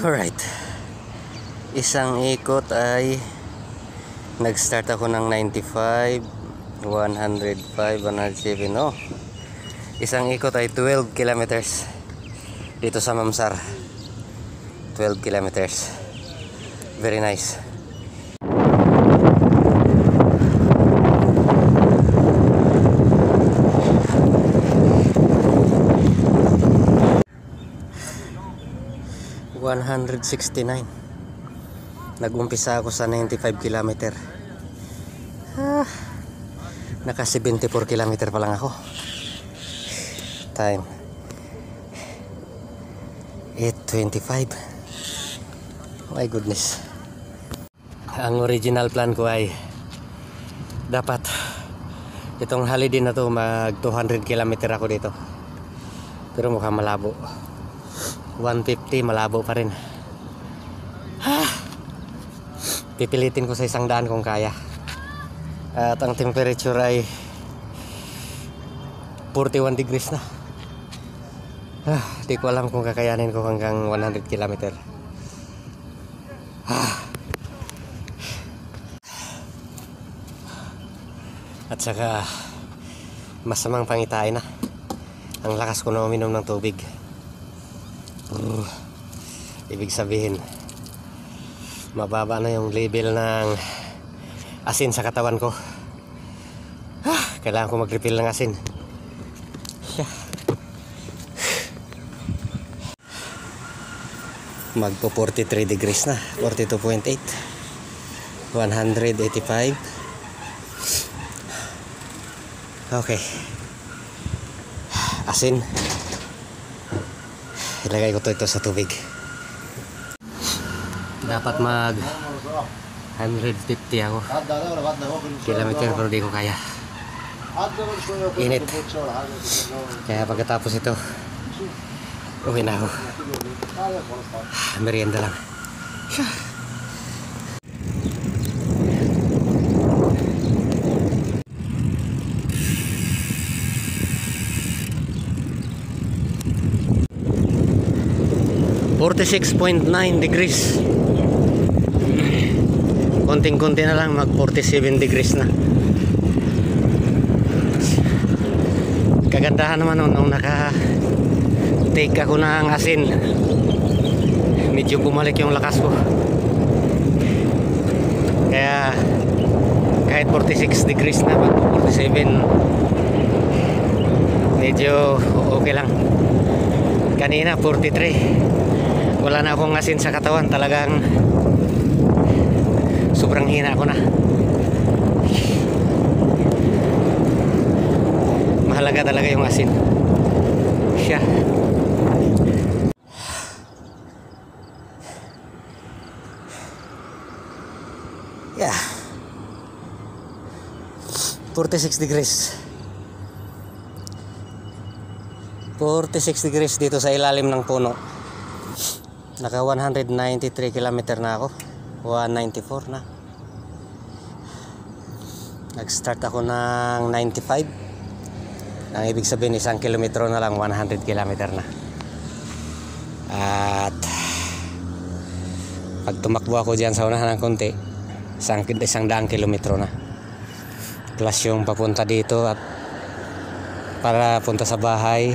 Alright, isang ikot ay nag-start ako ng 95, 105, 107. Oh, isang ikot ay 12 kilometers dito sa Mamsar. 12 kilometers. Very nice. $169. Nag-umpisa ako sa 95 kilometer. Naka 74 kilometer pa lang ako. Time 8:25. My goodness. Ang original plan ko ay dapat itong holiday na to mag 200 kilometer ako dito. Pero mukhang malabo. 150 malabo pa rin. Pipilitin ko sa 100 kung kaya. At ang temperature ay 41 degrees na. Di ko alam kung kakayanin ko hanggang 100 kilometer. At saka masamang pangitain na. Ang lakas ko na uminom ng tubig. Ibig sabihin mababa na yung level ng asin sa katawan ko. Kailangan ko mag-refill ng asin. Magpo 43 degrees na, 42.8, 185. Okay, asin. Ilagay ko ito sa tubig. Dapat mag 150 ako kilometer, pero di ko kaya. Init. Kaya pagkatapos ito, uwi na ako. Merienda lang. 46.9 degrees. Konting-konti na lang mag 47 degrees na. Kagandahan naman nung naka-take ako ng asin. Medyo bumalik yung lakas ko. Kaya kahit 46 degrees na, mag 47, medyo okay lang. Kanina 43. Wala na akong asin sa katawan. Talagang sobrang hina ako na. Mahalaga talaga yung asin. Siya. Yeah. 46 degrees. 46 degrees dito sa ilalim ng puno. Naka 193 kilometer na ako. 194 na. Nag-start ako ng 95. Ang ibig sabihin, 1 kilometro na lang, 100 kilometer na. At pag tumakbo ako dyan sa unahan ng konti, 100 kilometro na. Plus yung papunta dito at para punta sa bahay,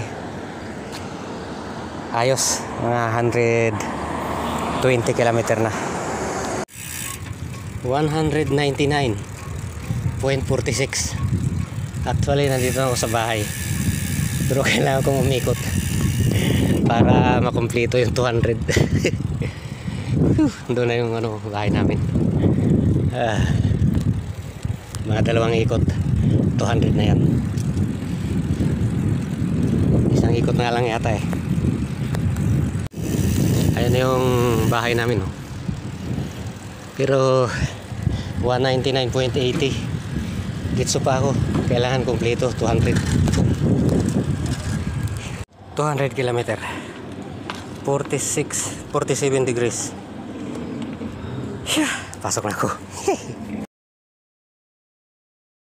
ayos, mga 120 kilometer na. 199.46. Actually nandito ako sa bahay, pero kailangan kong umikot para makumpleto yung 200. Doon na yung bahay namin. Mga 2 ikot, 200 na yan. Isang ikot na lang yata eh. Ayan na yung bahay namin, oh. Pero 199.80. Gitso pa ako. Kailangan kumpleto 200 kilometer. 47 degrees. Pasok na ako.